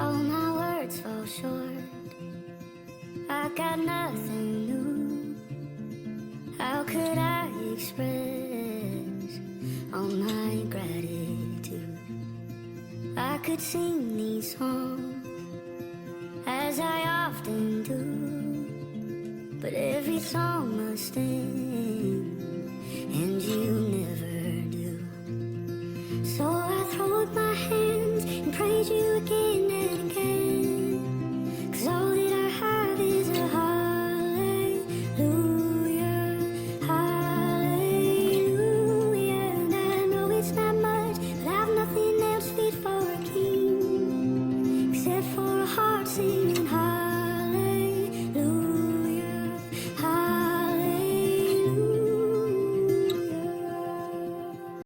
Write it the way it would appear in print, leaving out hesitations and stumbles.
All my words fall short. I got nothing new. How could I express all my gratitude? I could sing these songs as I often do, but every song must end, and you never do. So I throw up my hands